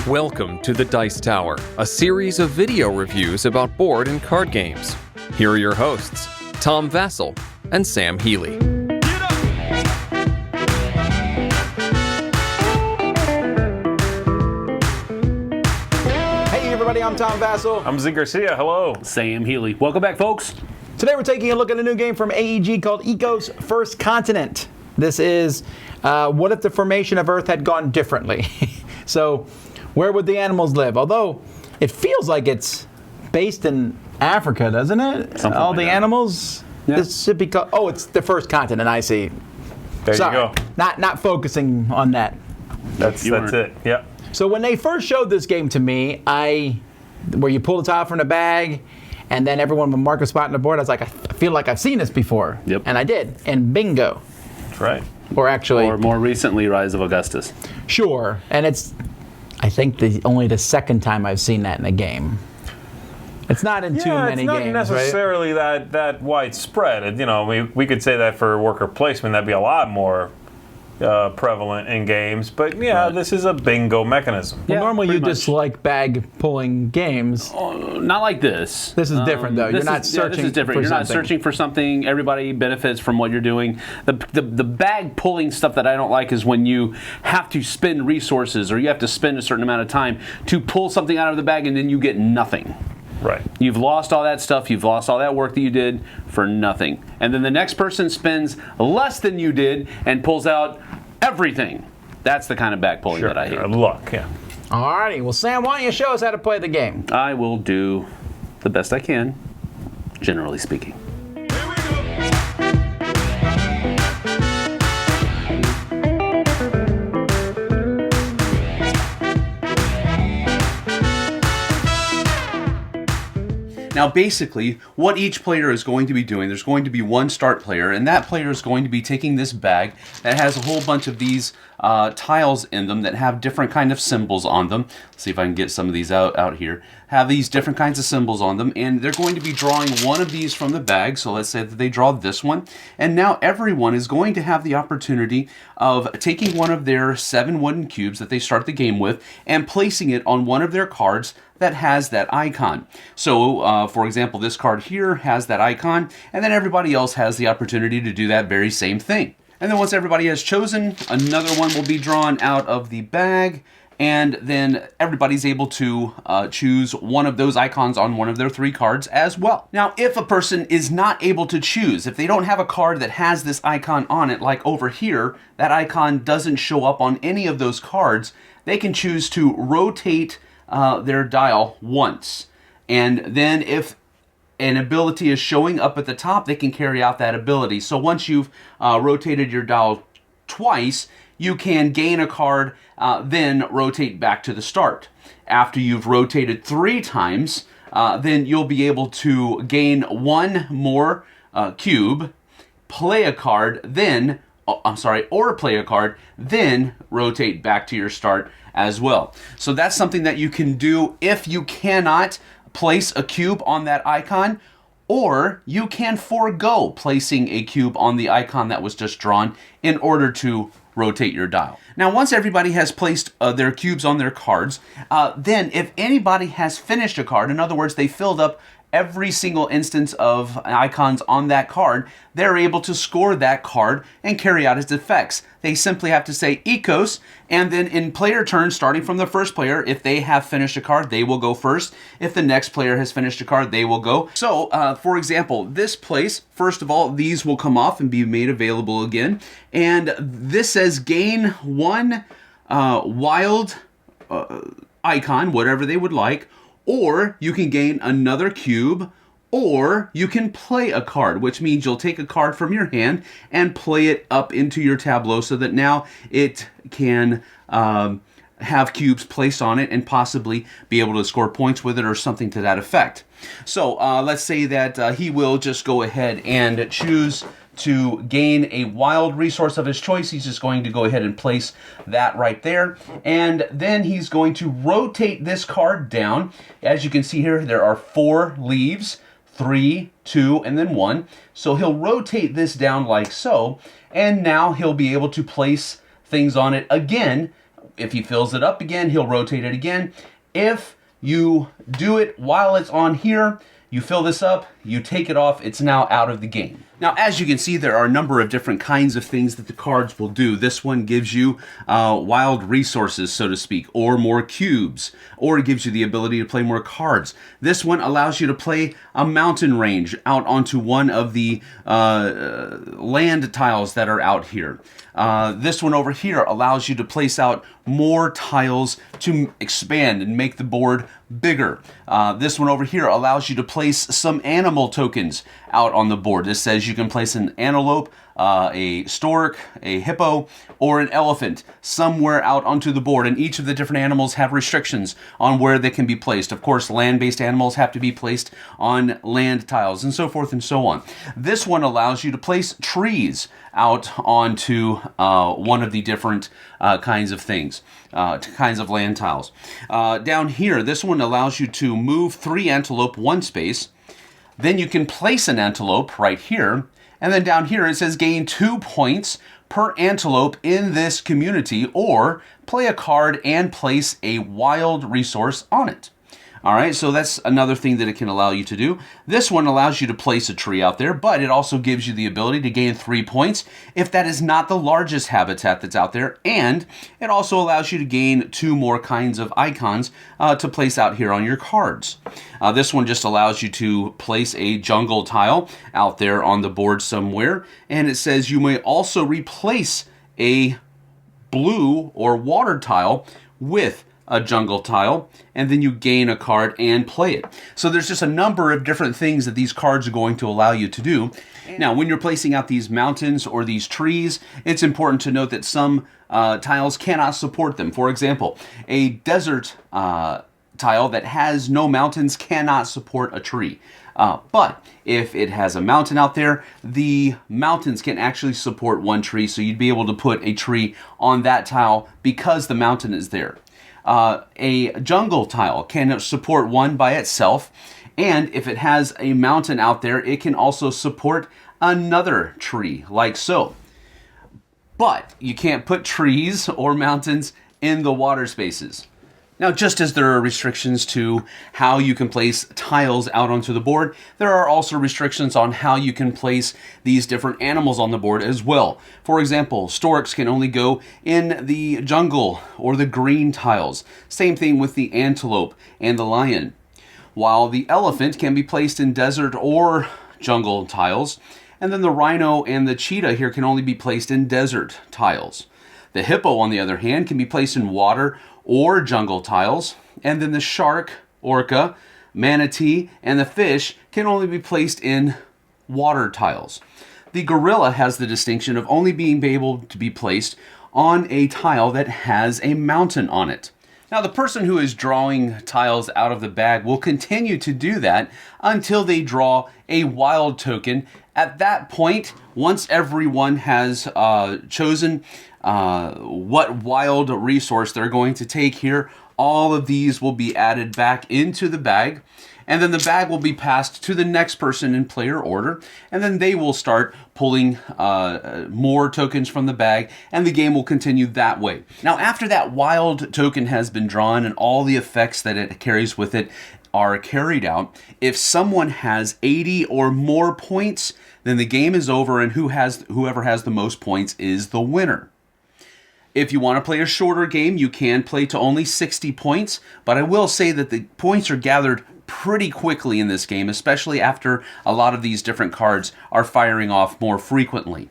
Welcome to the Dice Tower, a series of video reviews about board and card games. Here are your hosts, Tom Vassell and Sam Healy. Hey everybody, I'm Tom Vassell. I'm Zee Garcia. Hello. Sam Healy. Welcome back, folks. Today we're taking a look at a new game from AEG called Eco's First Continent. This is what if the formation of Earth had gone differently? So, where would the animals live? Although, it feels like it's based in Africa, doesn't it? Something All like the that. animals? Yeah. This should be called, oh, it's the first continent, I see. There Sorry, you go. Not focusing on that. That's it. Yeah. So when they first showed this game to me, where you pull the tile from the bag, and then everyone would mark a spot on the board, I was like, I feel like I've seen this before. Yep. And I did. And bingo. That's right. Or actually, Or more recently, Rise of Augustus. sure. And it's, I think, only the second time I've seen that in a game. It's not in too many it's not games, necessarily that widespread. We could say that for worker placement, that'd be a lot more prevalent in games. But yeah, this is a bingo mechanism. Well, normally you pretty much. dislike bag pulling games. Not like this. This is different, though. You're not searching This is different. for You're not something. searching for something. Everybody benefits from what you're doing. The bag pulling stuff that I don't like is when you have to spend resources or you have to spend a certain amount of time to pull something out of the bag and then you get nothing. Right. You've lost all that stuff. You've lost all that work that you did for nothing. And then the next person spends less than you did and pulls out everything. That's the kind of bag pulling that I hate. Luck. Yeah. Alrighty. Well, Sam, why don't you show us how to play the game? I will do the best I can, generally speaking. Now, basically, what each player is going to be doing, there's going to be one start player, and that player is going to be taking this bag that has a whole bunch of these tiles in them that have different kind of symbols on them. Let's see if I can get some of these out here. Have these different kinds of symbols on them, and they're going to be drawing one of these from the bag. So let's say that they draw this one, and now everyone is going to have the opportunity of taking one of their 7 wooden cubes that they start the game with and placing it on one of their cards that has that icon. So, for example, this card here has that icon, and then everybody else has the opportunity to do that very same thing. And then once everybody has chosen, another one will be drawn out of the bag, and then everybody's able to choose one of those icons on one of their 3 cards as well. Now, if a person is not able to choose, if they don't have a card that has this icon on it, like over here, that icon doesn't show up on any of those cards, they can choose to rotate their dial once. And then if an ability is showing up at the top, they can carry out that ability. So once you've rotated your dial twice, you can gain a card, then rotate back to the start. After you've rotated 3 times, then you'll be able to gain 1 more cube, play a card, then, or play a card, then rotate back to your start as well. So that's something that you can do if you cannot place a cube on that icon, or you can forego placing a cube on the icon that was just drawn in order to rotate your dial. Now, once everybody has placed their cubes on their cards, then if anybody has finished a card, in other words, they filled up every single instance of icons on that card, they're able to score that card and carry out its effects. They simply have to say Ecos, and then in player turn, starting from the first player, if they have finished a card, they will go first. If the next player has finished a card, they will go. So, for example, this place, first of all, these will come off and be made available again. And this says gain 1 wild icon, whatever they would like, or you can gain another cube, or you can play a card, which means you'll take a card from your hand and play it up into your tableau so that now it can have cubes placed on it and possibly be able to score points with it or something to that effect. So let's say that he will just go ahead and choose to gain a wild resource of his choice. He's just going to go ahead and place that right there. And then he's going to rotate this card down. As you can see here, there are 4 leaves, 3, 2, and then 1. So he'll rotate this down like so. And now he'll be able to place things on it again If he fills it up again, he'll rotate it again. If you do it while it's on here, you fill this up, you take it off, it's now out of the game. Now, as you can see, there are a number of different kinds of things that the cards will do. This one gives you wild resources, so to speak, or more cubes, or it gives you the ability to play more cards. This one allows you to play a mountain range out onto one of the land tiles that are out here. This one over here allows you to place out more tiles to expand and make the board bigger. This one over here allows you to place some animal tokens out on the board. This says you can place an antelope, a stork, a hippo, or an elephant somewhere out onto the board, and each of the different animals have restrictions on where they can be placed. Of course, land-based animals have to be placed on land tiles, and so forth and so on. This one allows you to place trees out onto one of the different kinds of things, kinds of land tiles. Down here, this one allows you to move 3 antelope one space. Then you can place an antelope right here. And then down here it says gain 2 points per antelope in this community, or play a card and place a wild resource on it. All right, so that's another thing that it can allow you to do. This one allows you to place a tree out there, but it also gives you the ability to gain 3 points if that is not the largest habitat that's out there, and it also allows you to gain 2 more kinds of icons to place out here on your cards. This one just allows you to place a jungle tile out there on the board somewhere, and it says you may also replace a blue or water tile with a jungle tile, and then you gain a card and play it. So there's just a number of different things that these cards are going to allow you to do. Now, when you're placing out these mountains or these trees, it's important to note that some tiles cannot support them. For example, a desert tile that has no mountains cannot support a tree. But if it has a mountain out there, the mountains can actually support one tree, so you'd be able to put a tree on that tile because the mountain is there. A jungle tile can support one by itself, and if it has a mountain out there, it can also support another tree, like so. But you can't put trees or mountains in the water spaces. Now, just as there are restrictions to how you can place tiles out onto the board, there are also restrictions on how you can place these different animals on the board as well. For example, storks can only go in the jungle or the green tiles. Same thing with the antelope and the lion. While the elephant can be placed in desert or jungle tiles, and then the rhino and the cheetah here can only be placed in desert tiles. The hippo, on the other hand, can be placed in water or jungle tiles, and then the shark, orca, manatee, and the fish can only be placed in water tiles. The gorilla has the distinction of only being able to be placed on a tile that has a mountain on it. Now, the person who is drawing tiles out of the bag will continue to do that until they draw a wild token. At that point, once everyone has chosen what wild resource they're going to take here, all of these will be added back into the bag, and then the bag will be passed to the next person in player order, and then they will start pulling more tokens from the bag, and the game will continue that way. Now, after that wild token has been drawn and all the effects that it carries with it are carried out, if someone has 80 or more points, then the game is over, and whoever has the most points is the winner. If you want to play a shorter game, you can play to only 60 points, but I will say that the points are gathered pretty quickly in this game, especially after a lot of these different cards are firing off more frequently.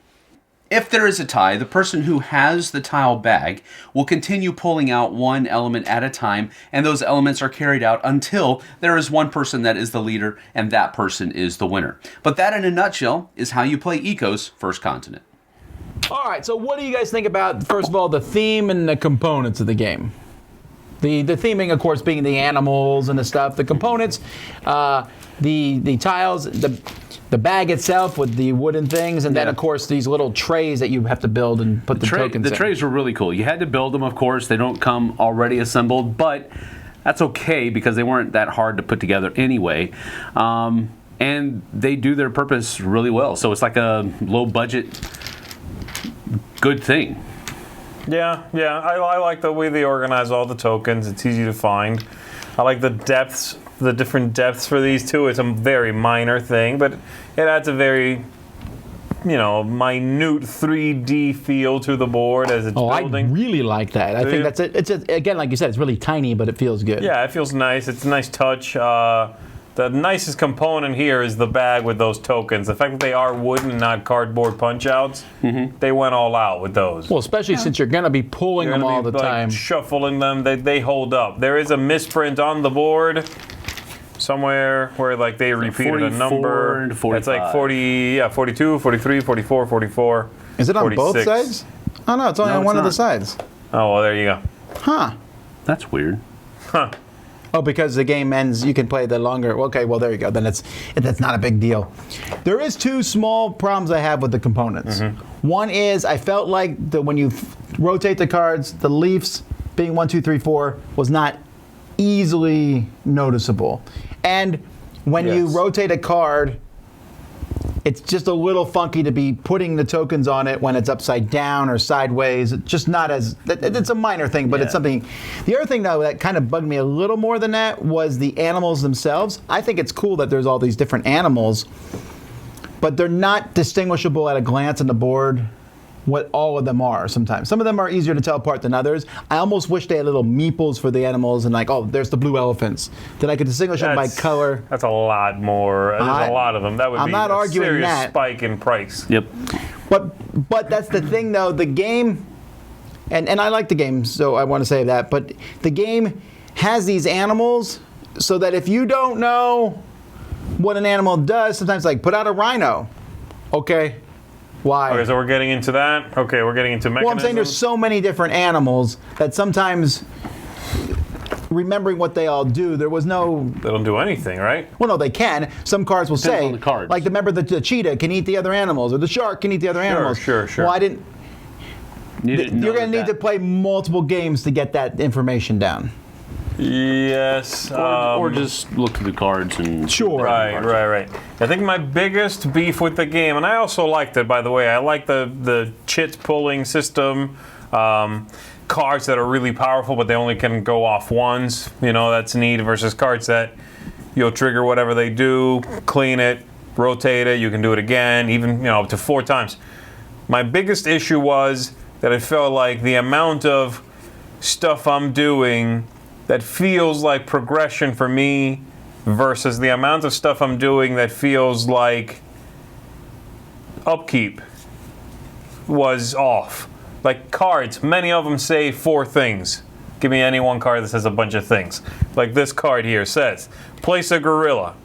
If there is a tie, the person who has the tile bag will continue pulling out one element at a time, and those elements are carried out until there is one person that is the leader, and that person is the winner. But that, in a nutshell, is how you play Eco's First Continent. All right, so what do you guys think about, first of all, the theme and the components of the game? The theming, of course, being the animals and the stuff. The components, the tiles, the bag itself with the wooden things, and then, of course, these little trays that you have to build and put the tokens in. The trays were really cool. You had to build them, of course. They don't come already assembled, but that's okay because they weren't that hard to put together anyway. And they do their purpose really well. So it's like a low-budget good thing. Yeah, I like the way they organize all the tokens. It's easy to find. I like the depths, the different depths for these two. It's a very minor thing, but it adds a very, minute 3D feel to the board as it's building. I really like that. I think that's it. It's again, like you said, it's really tiny, but it feels good. Yeah, it feels nice. It's a nice touch. The nicest component here is the bag with those tokens. The fact that they are wooden and not cardboard punch-outs, they went all out with those. Well, especially since you're going to be pulling them all the time. Shuffling them, they hold up. There is a misprint on the board somewhere where they repeated a number. And 45. It's like 42, 43, 44, 44. Is it on 46. both sides? Oh, no, it's only on one of the sides. Oh, well, there you go. Huh. That's weird. Huh. Oh, because the game ends, you can play the longer. Okay, well, there you go. Then that's not a big deal. There is two small problems I have with the components. One is I felt like when you rotate the cards, the leaves being 1, 2, 3, 4 was not easily noticeable. And when you rotate a card, it's just a little funky to be putting the tokens on it when it's upside down or sideways. It's just not as, it's a minor thing, but it's something. The other thing, though, that kind of bugged me a little more than that was the animals themselves. I think it's cool that there's all these different animals, but they're not distinguishable at a glance on the board what all of them are sometimes. Some of them are easier to tell apart than others. I almost wish they had little meeples for the animals and there's the blue elephants. That I could distinguish them by color. That's a lot more. There's a lot of them. That would be a serious spike in price. Yep. But that's the thing, though. The game, and I like the game, so I want to say that, but the game has these animals so that if you don't know what an animal does, sometimes put out a rhino. Okay. Why? Okay, so we're getting into that. Okay, we're getting into mechanisms. Well, I'm saying there's so many different animals that sometimes remembering what they all do, there was no... They don't do anything, right? Well, no, they can. Some cards will Depends say, on the cards. remember the cheetah can eat the other animals, or the shark can eat the other animals. Sure. Well, I didn't... You're You're going to need to play multiple games to get that information down. Yes. Or just look through the cards and... Sure. Right. I think my biggest beef with the game, and I also liked it, by the way, I like the chit pulling system, cards that are really powerful, but they only can go off once. That's neat, versus cards that you'll trigger whatever they do, clean it, rotate it, you can do it again, even up to 4 times. My biggest issue was that it felt like the amount of stuff I'm doing that feels like progression for me versus the amount of stuff I'm doing that feels like upkeep was off. Like cards, many of them say 4 things. Give me any one card that says a bunch of things. Like this card here says, place a gorilla.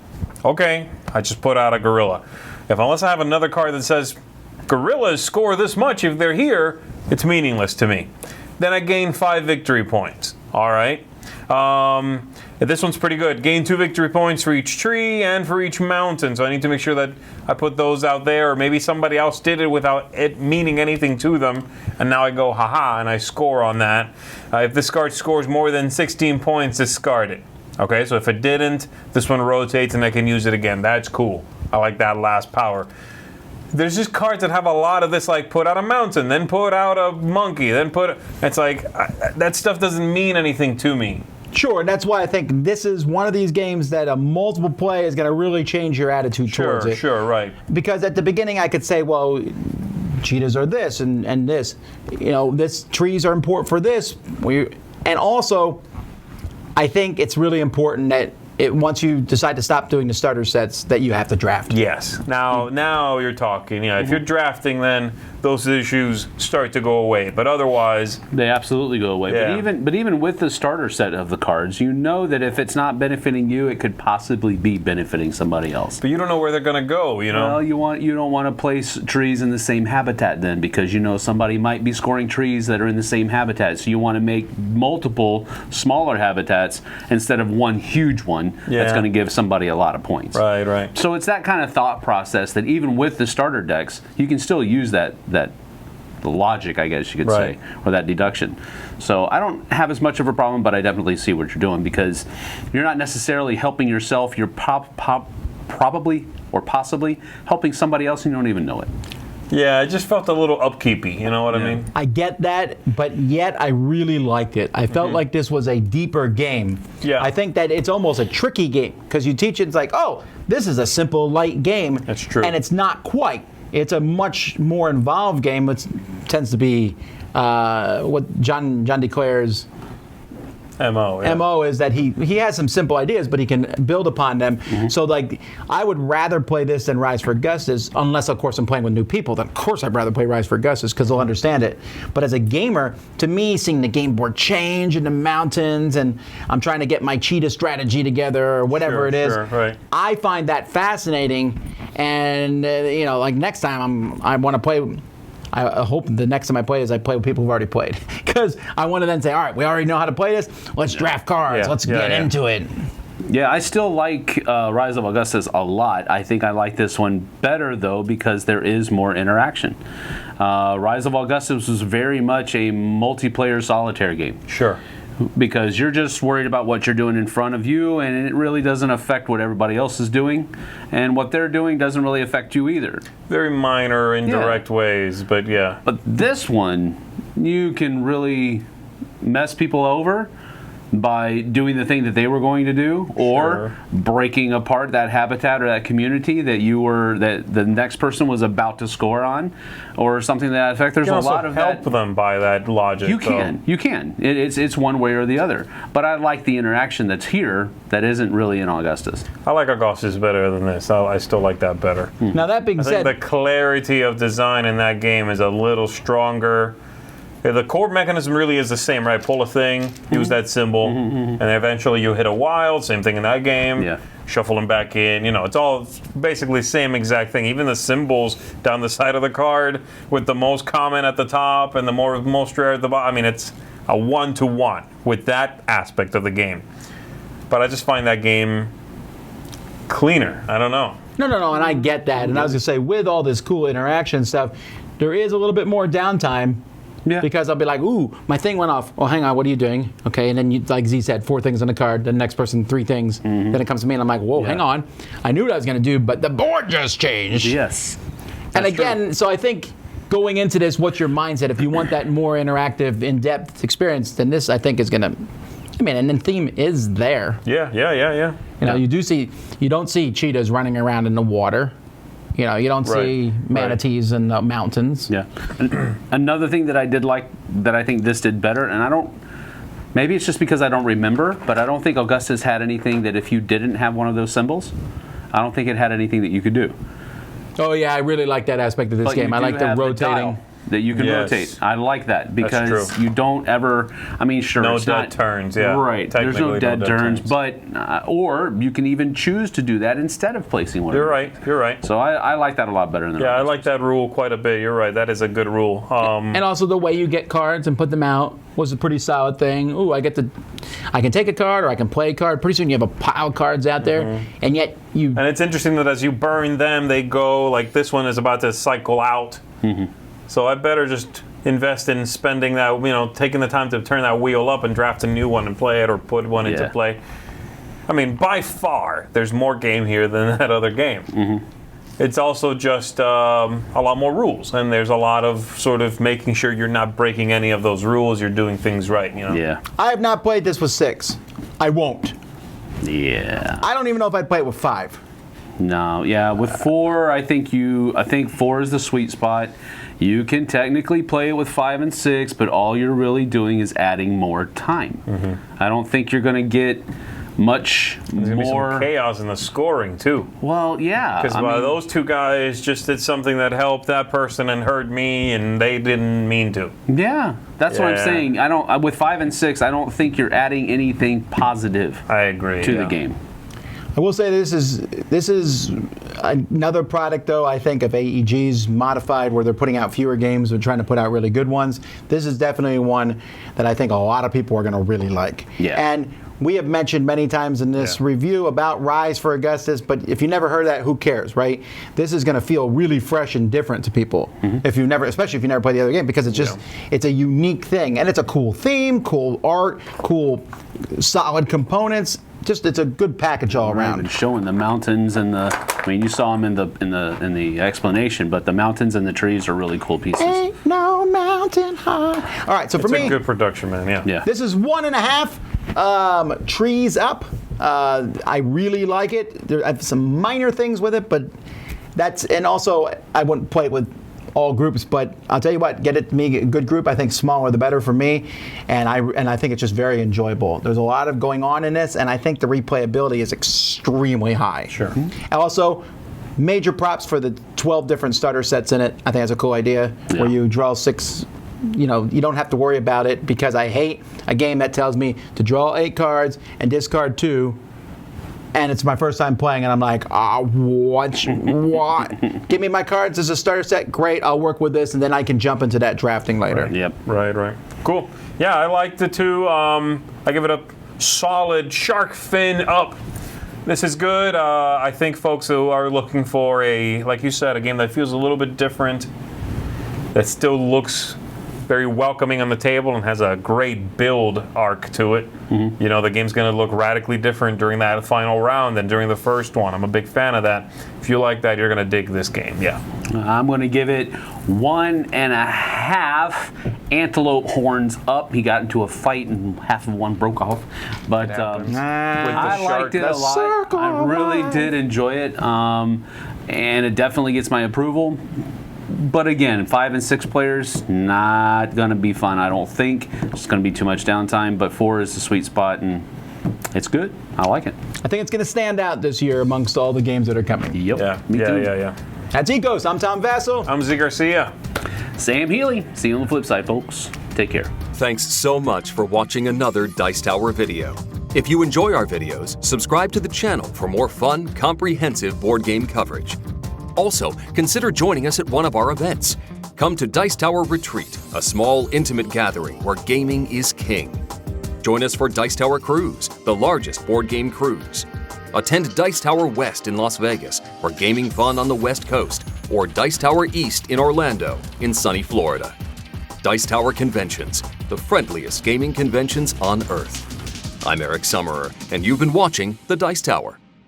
Okay, I just put out a gorilla. Unless I have another card that says, gorillas score this much if they're here, it's meaningless to me. Then I gain 5 victory points. All right. This one's pretty good. Gain 2 victory points for each tree and for each mountain. So I need to make sure that I put those out there, or maybe somebody else did it without it meaning anything to them. And now I go, haha, and I score on that. If this card scores more than 16 points, discard it. Okay, so if it didn't, this one rotates and I can use it again. That's cool. I like that last power. There's just cards that have a lot of this, put out a mountain, then put out a monkey, then it's that stuff doesn't mean anything to me. Sure, and that's why I think this is one of these games that a multiple play is going to really change your attitude towards it. Sure, right. Because at the beginning I could say, well, cheetahs are this and this. This trees are important for this. And also, I think it's really important that once you decide to stop doing the starter sets, that you have to draft. Yes. Now you're talking. If you're drafting, then those issues start to go away. But otherwise, they absolutely go away. Yeah. But even with the starter set of the cards, you know that if it's not benefiting you, it could possibly be benefiting somebody else. But you don't know where they're going to go. Well, you don't want to place trees in the same habitat then, because somebody might be scoring trees that are in the same habitat. So you want to make multiple smaller habitats instead of one huge one that's going to give somebody a lot of points. Right. So it's that kind of thought process that even with the starter decks, you can still use the logic, I guess you could say, or that deduction. So I don't have as much of a problem, but I definitely see what you're doing, because you're not necessarily helping yourself. You're probably or possibly helping somebody else and you don't even know it. Yeah, it just felt a little upkeepy. You know what I mean? I get that, but yet I really liked it. I felt like this was a deeper game. Yeah. I think that it's almost a tricky game because you teach it, it's like, oh, this is a simple, light game. That's true. And it's not quite. It's a much more involved game, which tends to be what John DeClair's MO is that he has some simple ideas, but he can build upon them. So like, I would rather play this than Rise for Augustus, unless of course I'm playing with new people. Then of course I'd rather play Rise for Augustus because they'll understand it. But as a gamer, to me, seeing the game board change in the mountains, and I'm trying to get my cheetah strategy together or whatever it is, right. I find that fascinating. And like next time I want to play. I hope the next time I play is I play with people who've already played. Because I want to then say, all right, we already know how to play this. Let's draft cards. Let's get into it. Yeah, I still like Rise of Augustus a lot. I think I like this one better, though, because there is more interaction. Rise of Augustus was very much a multiplayer solitaire game. Sure. Because you're just worried about what you're doing in front of you, and it really doesn't affect what everybody else is doing, and what they're doing doesn't really affect you either. Very minor, indirect ways, but yeah. But this one, you can really mess people over by doing the thing that they were going to do, or breaking apart that habitat or that community that the next person was about to score on, or something to that effect. There's you a can also lot of help them by that logic. You can. It's one way or the other. But I like the interaction that's here that isn't really in Augustus. I like Augustus better than this. I still like that better. Now that being I said, think the clarity of design in that game is a little stronger. Yeah, the core mechanism really is the same, right? Pull a thing, use that symbol, and eventually you hit a wild. Same thing in that game. Yeah. Shuffle them back in. It's all basically the same exact thing. Even the symbols down the side of the card with the most common at the top and the most rare at the bottom. I mean, it's a one-to-one with that aspect of the game. But I just find that game cleaner. I don't know. No, and I get that. And I was going to say, with all this cool interaction stuff, there is a little bit more downtime. Yeah. Because I'll be like, ooh, my thing went off. Oh, hang on, what are you doing? Okay, and then like Z said, 4 things on the card. The next person, 3 things. Then it comes to me, and I'm like, whoa, hang on. I knew what I was going to do, but the board just changed. Yes. And again, so I think going into this, what's your mindset? If you want that more interactive, in-depth experience, then this, I think, is going to. I mean, and the theme is there. Yeah. You don't see cheetahs running around in the water. You don't see manatees in the mountains. Yeah. Another thing that I did like that I think this did better, and maybe it's just because I don't remember, but I don't think Augustus had anything that if you didn't have one of those symbols, I don't think it had anything that you could do. Oh yeah, I really like that aspect of this game. I like the rotating. That you can rotate. I like that because you don't ever. I mean, sure, no it's dead not, turns. Yeah, right. There's no dead turns, but or you can even choose to do that instead of placing one. You're right. So I like that a lot better than. Yeah, I like that rule quite a bit. You're right. That is a good rule. And also the way you get cards and put them out was a pretty solid thing. Ooh, I can take a card or I can play a card. Pretty soon you have a pile of cards out there, and yet you. And it's interesting that as you burn them, they go like this one is about to cycle out. So I better just invest in spending that, taking the time to turn that wheel up and draft a new one and play it or put one into play. I mean, by far, there's more game here than that other game. It's also just a lot more rules, and there's a lot of sort of making sure you're not breaking any of those rules, you're doing things right, Yeah. I have not played this with 6. I won't. Yeah. I don't even know if I'd play it with 5. No, yeah, with 4, I think 4 is the sweet spot. You can technically play it with 5 and 6, but all you're really doing is adding more time. I don't think you're going to get much There's gonna be some chaos in the scoring too. Well, yeah. Because those 2 guys just did something that helped that person and hurt me, and they didn't mean to. Yeah, that's what I'm saying. With 5 and 6, I don't think you're adding anything positive. I agree to the game. I will say this is another product, though, I think, of AEG's modified, where they're putting out fewer games and trying to put out really good ones. This is definitely one that I think a lot of people are going to really like. Yeah. And we have mentioned many times in this review about Rise for Augustus, but if you never heard that, who cares, right? This is going to feel really fresh and different to people, especially if you never played the other game, because it's just it's a unique thing, and it's a cool theme, cool art, cool solid components. it's a good package all Right, around. and showing the mountains and I mean, you saw them in the explanation, but the mountains and the trees are really cool pieces. Ain't no mountain high. All right, so for It's me, a good production, man. Yeah. Yeah. this is 1.5 trees up. I really like it. I have some minor things with it, but and also I wouldn't play it with all groups, but I'll tell you what, get it to me a good group. I think smaller the better for me, and I think it's just very enjoyable. There's a lot of going on in this, and I think the replayability is extremely high. Sure. And also, major props for the 12 different starter sets in it. I think that's a cool idea, where you draw 6. You don't have to worry about it, because I hate a game that tells me to draw 8 cards and discard 2. And it's my first time playing, and I'm like, what? Give me my cards as a starter set. Great, I'll work with this, and then I can jump into that drafting later. Yep. Right. Cool. Yeah, I like the 2. I give it a solid shark fin up. This is good. I think folks who are looking for like you said, a game that feels a little bit different, that still looks very welcoming on the table and has a great build arc to it. Mm-hmm. The game's going to look radically different during that final round than during the first one. I'm a big fan of that. If you like that, you're going to dig this game. Yeah. I'm going to give it 1.5 antelope horns up. He got into a fight and half of one broke off. But I liked it a lot. I really did enjoy it. And it definitely gets my approval. But again, 5 and 6 players, not going to be fun, I don't think. It's going to be too much downtime, but 4 is the sweet spot, and it's good. I like it. I think it's going to stand out this year amongst all the games that are coming. Yep. Yeah. Me too. Yeah. That's Ecos. I'm Tom Vassell. I'm Zee Garcia. Sam Healy. See you on the flip side, folks. Take care. Thanks so much for watching another Dice Tower video. If you enjoy our videos, subscribe to the channel for more fun, comprehensive board game coverage. Also, consider joining us at one of our events. Come to Dice Tower Retreat, a small, intimate gathering where gaming is king. Join us for Dice Tower Cruise, the largest board game cruise. Attend Dice Tower West in Las Vegas for gaming fun on the West Coast, or Dice Tower East in Orlando in sunny Florida. Dice Tower Conventions, the friendliest gaming conventions on Earth. I'm Eric Summerer, and you've been watching The Dice Tower.